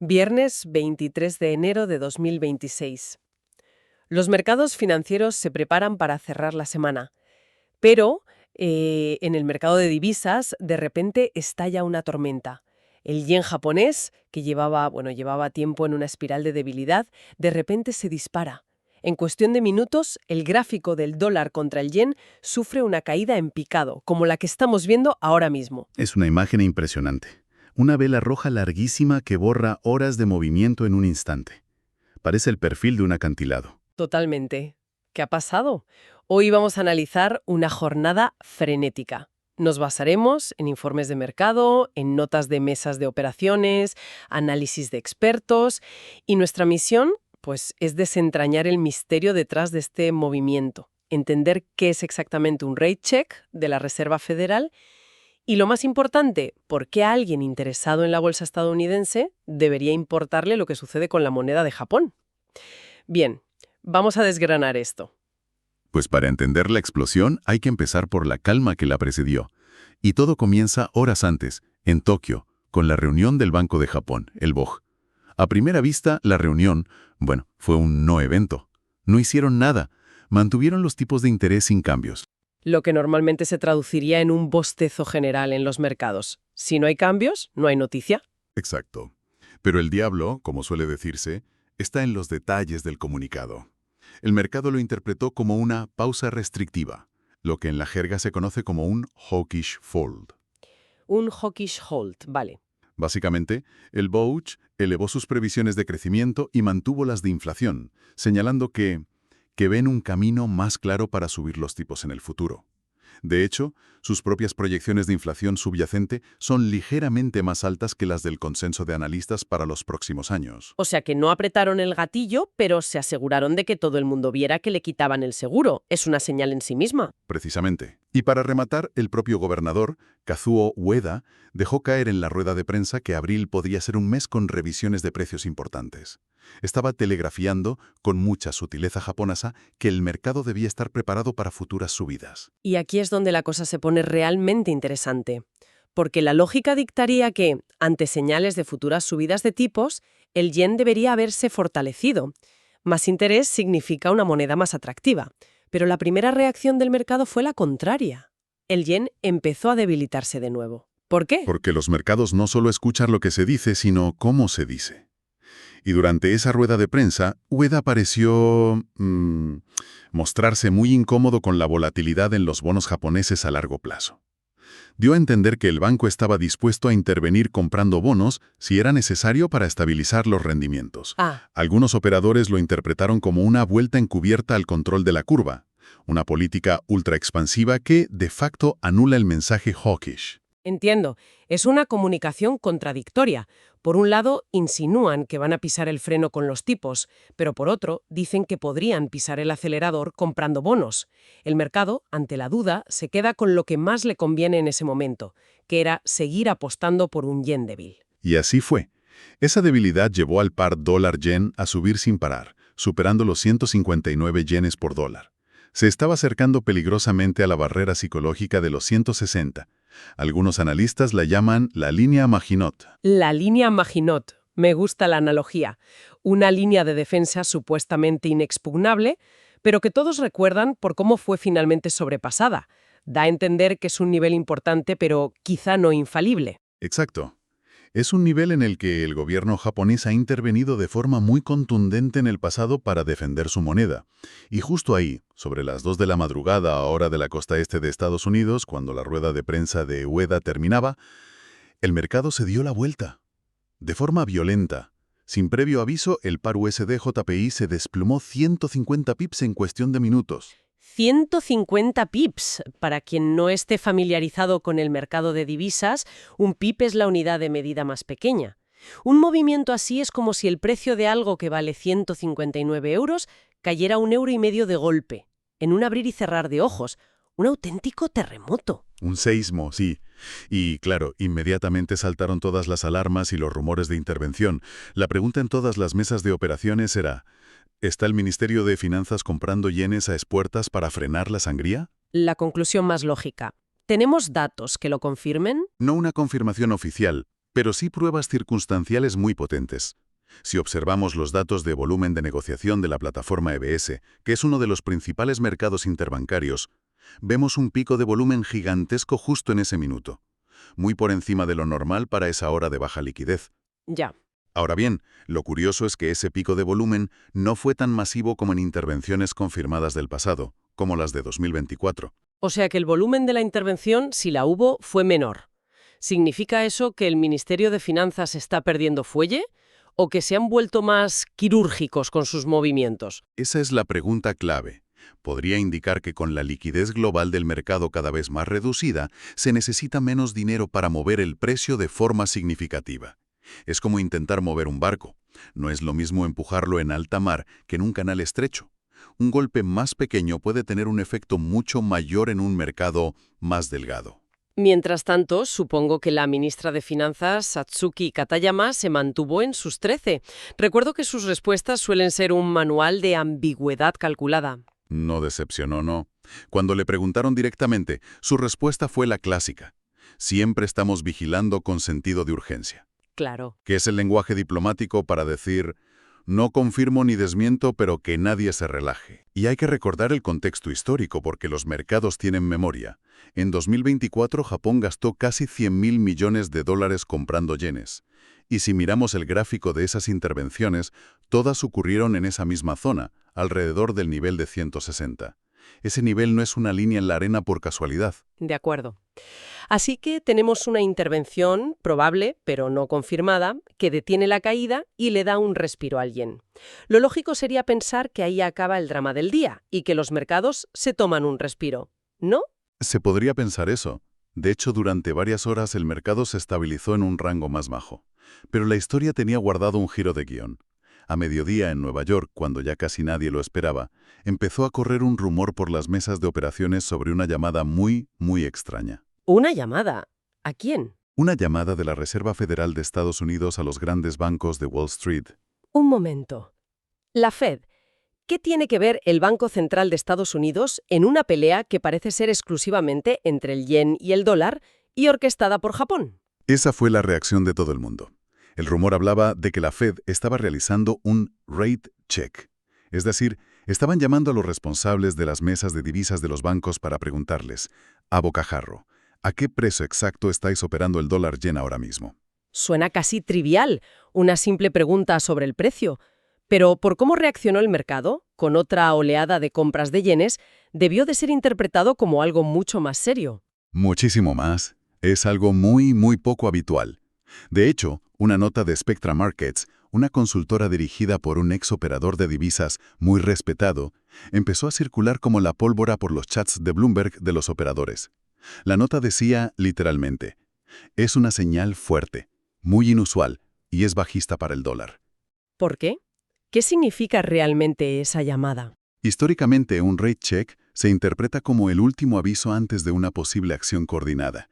Viernes 23 de enero de 2026. Los mercados financieros se preparan para cerrar la semana, pero en el mercado de divisas de repente estalla una tormenta. El yen japonés, que llevaba tiempo en una espiral de debilidad, de repente se dispara. En cuestión de minutos, el gráfico del dólar contra el yen sufre una caída en picado, como la que estamos viendo ahora mismo. Es una imagen impresionante. Una vela roja larguísima que borra horas de movimiento en un instante. Parece el perfil de un acantilado. Totalmente. ¿Qué ha pasado? Hoy vamos a analizar una jornada frenética. Nos basaremos en informes de mercado, en notas de mesas de operaciones, análisis de expertos y nuestra misión, pues, es desentrañar el misterio detrás de este movimiento, entender qué es exactamente un rate check de la Reserva Federal y, lo más importante, por qué a alguien interesado en la bolsa estadounidense debería importarle lo que sucede con la moneda de Japón. Bien, vamos a desgranar esto. Pues para entender la explosión hay que empezar por la calma que la precedió. Y todo comienza horas antes, en Tokio, con la reunión del Banco de Japón, el BOJ. A primera vista, la reunión, fue un no evento. No hicieron nada. Mantuvieron los tipos de interés sin cambios. Lo que normalmente se traduciría en un bostezo general en los mercados. Si no hay cambios, no hay noticia. Exacto. Pero el diablo, como suele decirse, está en los detalles del comunicado. El mercado lo interpretó como una pausa restrictiva, lo que en la jerga se conoce como un hawkish fold. Un hawkish hold, vale. Básicamente, el BOJ elevó sus previsiones de crecimiento y mantuvo las de inflación, señalando que ven un camino más claro para subir los tipos en el futuro. De hecho, sus propias proyecciones de inflación subyacente son ligeramente más altas que las del consenso de analistas para los próximos años. O sea que no apretaron el gatillo, pero se aseguraron de que todo el mundo viera que le quitaban el seguro. Es una señal en sí misma. Precisamente. Y para rematar, el propio gobernador, Kazuo Ueda, dejó caer en la rueda de prensa que abril podría ser un mes con revisiones de precios importantes. Estaba telegrafiando, con mucha sutileza japonesa, que el mercado debía estar preparado para futuras subidas. Y aquí es donde la cosa se pone realmente interesante. Porque la lógica dictaría que, ante señales de futuras subidas de tipos, el yen debería haberse fortalecido. Más interés significa una moneda más atractiva. Pero la primera reacción del mercado fue la contraria. El yen empezó a debilitarse de nuevo. ¿Por qué? Porque los mercados no solo escuchan lo que se dice, sino cómo se dice. Y durante esa rueda de prensa, Ueda pareció mostrarse muy incómodo con la volatilidad en los bonos japoneses a largo plazo. Dio a entender que el banco estaba dispuesto a intervenir comprando bonos si era necesario para estabilizar los rendimientos. Algunos operadores lo interpretaron como una vuelta encubierta al control de la curva, una política ultra expansiva que, de facto, anula el mensaje hawkish. Entiendo. Es una comunicación contradictoria. Por un lado, insinúan que van a pisar el freno con los tipos, pero por otro, dicen que podrían pisar el acelerador comprando bonos. El mercado, ante la duda, se queda con lo que más le conviene en ese momento, que era seguir apostando por un yen débil. Y así fue. Esa debilidad llevó al par dólar-yen a subir sin parar, superando los 159 yenes por dólar. Se estaba acercando peligrosamente a la barrera psicológica de los 160. Algunos analistas la llaman la línea Maginot. La línea Maginot. Me gusta la analogía. Una línea de defensa supuestamente inexpugnable, pero que todos recuerdan por cómo fue finalmente sobrepasada. Da a entender que es un nivel importante, pero quizá no infalible. Exacto. Es un nivel en el que el gobierno japonés ha intervenido de forma muy contundente en el pasado para defender su moneda. Y justo ahí, sobre las 2 de la madrugada, hora de la costa este de Estados Unidos, cuando la rueda de prensa de Ueda terminaba, el mercado se dio la vuelta. De forma violenta. Sin previo aviso, el par USD-JPY se desplomó 150 pips en cuestión de minutos. 150 pips. Para quien no esté familiarizado con el mercado de divisas, un pip es la unidad de medida más pequeña. Un movimiento así es como si el precio de algo que vale 159 euros cayera 1,5 € de golpe, en un abrir y cerrar de ojos. Un auténtico terremoto. Un seísmo, sí. Y, claro, inmediatamente saltaron todas las alarmas y los rumores de intervención. La pregunta en todas las mesas de operaciones era: ¿está el Ministerio de Finanzas comprando yenes a espuertas para frenar la sangría? La conclusión más lógica. ¿Tenemos datos que lo confirmen? No una confirmación oficial, pero sí pruebas circunstanciales muy potentes. Si observamos los datos de volumen de negociación de la plataforma EBS, que es uno de los principales mercados interbancarios, vemos un pico de volumen gigantesco justo en ese minuto, muy por encima de lo normal para esa hora de baja liquidez. Ya. Ahora bien, lo curioso es que ese pico de volumen no fue tan masivo como en intervenciones confirmadas del pasado, como las de 2024. O sea que el volumen de la intervención, si la hubo, fue menor. ¿Significa eso que el Ministerio de Finanzas está perdiendo fuelle? ¿O que se han vuelto más quirúrgicos con sus movimientos? Esa es la pregunta clave. Podría indicar que con la liquidez global del mercado cada vez más reducida, se necesita menos dinero para mover el precio de forma significativa. Es como intentar mover un barco. No es lo mismo empujarlo en alta mar que en un canal estrecho. Un golpe más pequeño puede tener un efecto mucho mayor en un mercado más delgado. Mientras tanto, supongo que la ministra de Finanzas, Satsuki Katayama, se mantuvo en sus 13. Recuerdo que sus respuestas suelen ser un manual de ambigüedad calculada. No decepcionó, no. Cuando le preguntaron directamente, su respuesta fue la clásica. Siempre estamos vigilando con sentido de urgencia. Claro. Que es el lenguaje diplomático para decir, no confirmo ni desmiento, pero que nadie se relaje. Y hay que recordar el contexto histórico porque los mercados tienen memoria. En 2024, Japón gastó casi 100.000 millones de dólares comprando yenes. Y si miramos el gráfico de esas intervenciones, todas ocurrieron en esa misma zona, alrededor del nivel de 160. Ese nivel no es una línea en la arena por casualidad. De acuerdo. Así que tenemos una intervención probable, pero no confirmada, que detiene la caída y le da un respiro al yen. Lo lógico sería pensar que ahí acaba el drama del día y que los mercados se toman un respiro, ¿no? Se podría pensar eso. De hecho, durante varias horas el mercado se estabilizó en un rango más bajo. Pero la historia tenía guardado un giro de guión. A mediodía en Nueva York, cuando ya casi nadie lo esperaba, empezó a correr un rumor por las mesas de operaciones sobre una llamada muy extraña. ¿Una llamada? ¿A quién? Una llamada de la Reserva Federal de Estados Unidos a los grandes bancos de Wall Street. Un momento. La Fed. ¿Qué tiene que ver el Banco Central de Estados Unidos en una pelea que parece ser exclusivamente entre el yen y el dólar y orquestada por Japón? Esa fue la reacción de todo el mundo. El rumor hablaba de que la Fed estaba realizando un rate check. Es decir, estaban llamando a los responsables de las mesas de divisas de los bancos para preguntarles, a bocajarro, ¿a qué precio exacto estáis operando el dólar yen ahora mismo? Suena casi trivial, una simple pregunta sobre el precio. Pero por cómo reaccionó el mercado, con otra oleada de compras de yenes, debió de ser interpretado como algo mucho más serio. Muchísimo más. Es algo muy poco habitual. De hecho, una nota de Spectra Markets, una consultora dirigida por un ex operador de divisas muy respetado, empezó a circular como la pólvora por los chats de Bloomberg de los operadores. La nota decía, literalmente, es una señal fuerte, muy inusual, y es bajista para el dólar. ¿Por qué? ¿Qué significa realmente esa llamada? Históricamente, un rate check se interpreta como el último aviso antes de una posible acción coordinada.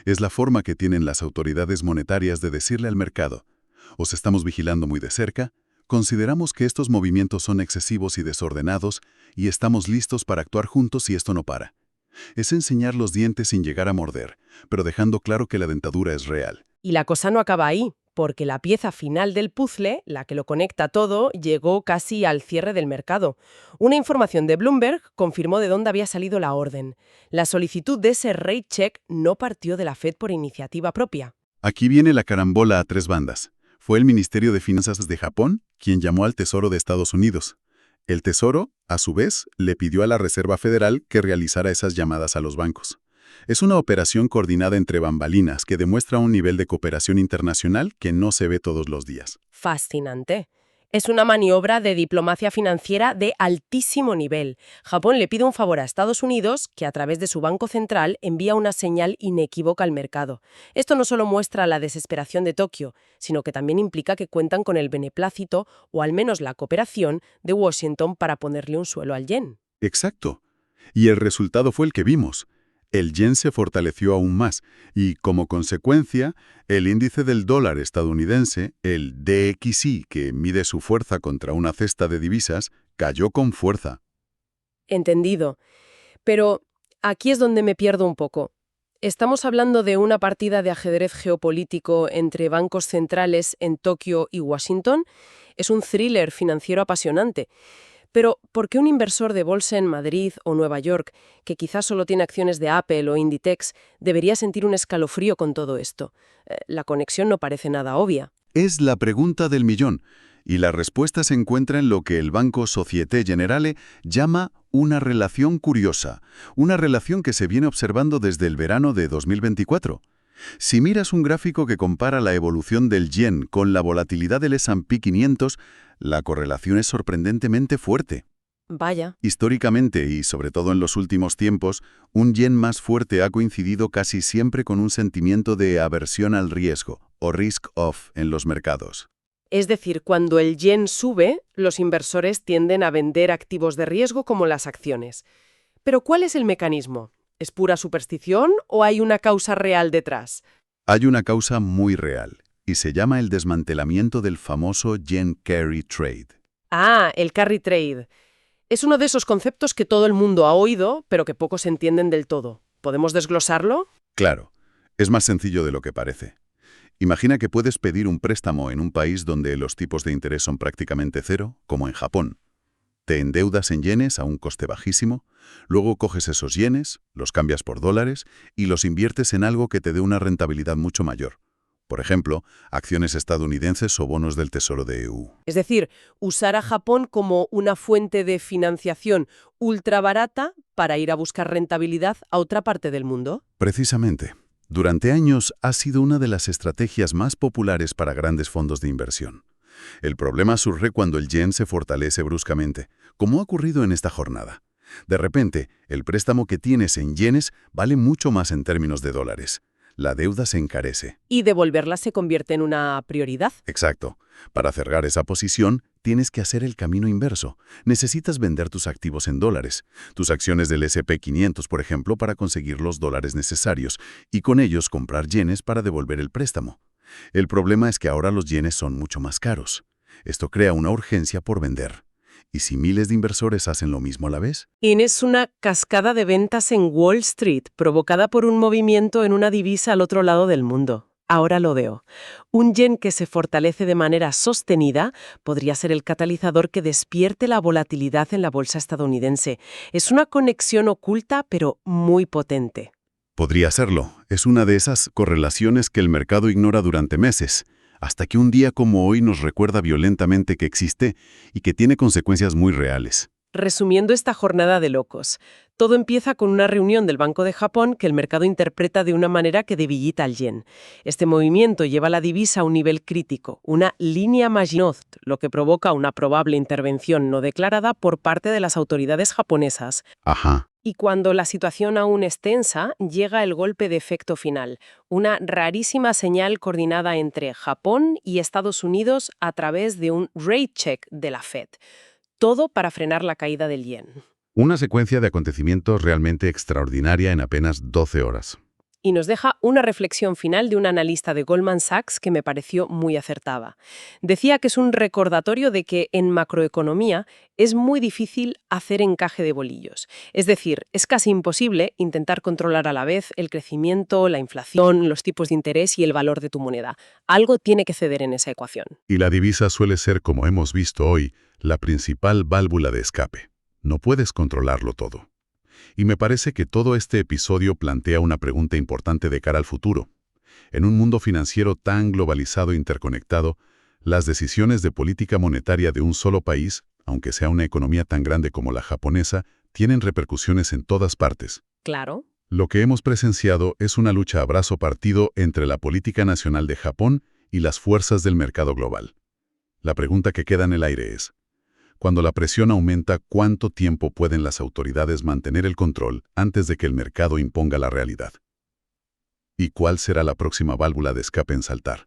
Es la forma que tienen las autoridades monetarias de decirle al mercado, os estamos vigilando muy de cerca, consideramos que estos movimientos son excesivos y desordenados y estamos listos para actuar juntos si esto no para. Es enseñar los dientes sin llegar a morder, pero dejando claro que la dentadura es real. Y la cosa no acaba ahí, porque la pieza final del puzzle, la que lo conecta todo, llegó casi al cierre del mercado. Una información de Bloomberg confirmó de dónde había salido la orden. La solicitud de ese rate check no partió de la Fed por iniciativa propia. Aquí viene la carambola a tres bandas. Fue el Ministerio de Finanzas de Japón quien llamó al Tesoro de Estados Unidos. El Tesoro, a su vez, le pidió a la Reserva Federal que realizara esas llamadas a los bancos. Es una operación coordinada entre bambalinas que demuestra un nivel de cooperación internacional que no se ve todos los días. Fascinante. Es una maniobra de diplomacia financiera de altísimo nivel. Japón le pide un favor a Estados Unidos, que a través de su Banco Central envía una señal inequívoca al mercado. Esto no solo muestra la desesperación de Tokio, sino que también implica que cuentan con el beneplácito, o al menos la cooperación, de Washington para ponerle un suelo al yen. Exacto. Y el resultado fue el que vimos. El yen se fortaleció aún más y, como consecuencia, el índice del dólar estadounidense, el DXY, que mide su fuerza contra una cesta de divisas, cayó con fuerza. Entendido. Pero aquí es donde me pierdo un poco. Estamos hablando de una partida de ajedrez geopolítico entre bancos centrales en Tokio y Washington. Es un thriller financiero apasionante. Pero, ¿por qué un inversor de bolsa en Madrid o Nueva York, que quizás solo tiene acciones de Apple o Inditex, debería sentir un escalofrío con todo esto? La conexión no parece nada obvia. Es la pregunta del millón, y la respuesta se encuentra en lo que el banco Société Générale llama una relación curiosa, una relación que se viene observando desde el verano de 2024. Si miras un gráfico que compara la evolución del yen con la volatilidad del S&P 500, la correlación es sorprendentemente fuerte. Vaya. Históricamente, y sobre todo en los últimos tiempos, un yen más fuerte ha coincidido casi siempre con un sentimiento de aversión al riesgo, o risk-off, en los mercados. Es decir, cuando el yen sube, los inversores tienden a vender activos de riesgo como las acciones. Pero ¿cuál es el mecanismo? ¿Es pura superstición o hay una causa real detrás? Hay una causa muy real, y se llama el desmantelamiento del famoso yen carry trade. Ah, el carry trade. Es uno de esos conceptos que todo el mundo ha oído, pero que pocos entienden del todo. ¿Podemos desglosarlo? Claro, es más sencillo de lo que parece. Imagina que puedes pedir un préstamo en un país donde los tipos de interés son prácticamente cero, como en Japón. Te endeudas en yenes a un coste bajísimo, luego coges esos yenes, los cambias por dólares y los inviertes en algo que te dé una rentabilidad mucho mayor. Por ejemplo, acciones estadounidenses o bonos del Tesoro de EU. Es decir, usar a Japón como una fuente de financiación ultra barata para ir a buscar rentabilidad a otra parte del mundo. Precisamente. Durante años ha sido una de las estrategias más populares para grandes fondos de inversión. El problema surge cuando el yen se fortalece bruscamente, como ha ocurrido en esta jornada. De repente, el préstamo que tienes en yenes vale mucho más en términos de dólares. La deuda se encarece. Y devolverla se convierte en una prioridad. Exacto. Para cerrar esa posición, tienes que hacer el camino inverso. Necesitas vender tus activos en dólares, tus acciones del S&P 500, por ejemplo, para conseguir los dólares necesarios, y con ellos comprar yenes para devolver el préstamo. El problema es que ahora los yenes son mucho más caros. Esto crea una urgencia por vender. ¿Y si miles de inversores hacen lo mismo a la vez? Y es una cascada de ventas en Wall Street, provocada por un movimiento en una divisa al otro lado del mundo. Ahora lo veo. Un yen que se fortalece de manera sostenida podría ser el catalizador que despierte la volatilidad en la bolsa estadounidense. Es una conexión oculta, pero muy potente. Podría serlo. Es una de esas correlaciones que el mercado ignora durante meses, hasta que un día como hoy nos recuerda violentamente que existe y que tiene consecuencias muy reales. Resumiendo esta jornada de locos, todo empieza con una reunión del Banco de Japón que el mercado interpreta de una manera que debilita al yen. Este movimiento lleva la divisa a un nivel crítico, una línea Maginot, lo que provoca una probable intervención no declarada por parte de las autoridades japonesas. Ajá. Y cuando la situación aún es tensa, llega el golpe de efecto final, una rarísima señal coordinada entre Japón y Estados Unidos a través de un rate check de la Fed. Todo para frenar la caída del yen. Una secuencia de acontecimientos realmente extraordinaria en apenas 12 horas. Y nos deja una reflexión final de un analista de Goldman Sachs que me pareció muy acertada. Decía que es un recordatorio de que en macroeconomía es muy difícil hacer encaje de bolillos. Es decir, es casi imposible intentar controlar a la vez el crecimiento, la inflación, los tipos de interés y el valor de tu moneda. Algo tiene que ceder en esa ecuación. Y la divisa suele ser, como hemos visto hoy, la principal válvula de escape. No puedes controlarlo todo. Y me parece que todo este episodio plantea una pregunta importante de cara al futuro. En un mundo financiero tan globalizado e interconectado, las decisiones de política monetaria de un solo país, aunque sea una economía tan grande como la japonesa, tienen repercusiones en todas partes. Claro. Lo que hemos presenciado es una lucha a brazo partido entre la política nacional de Japón y las fuerzas del mercado global. La pregunta que queda en el aire es: cuando la presión aumenta, ¿cuánto tiempo pueden las autoridades mantener el control antes de que el mercado imponga la realidad? ¿Y cuál será la próxima válvula de escape en saltar?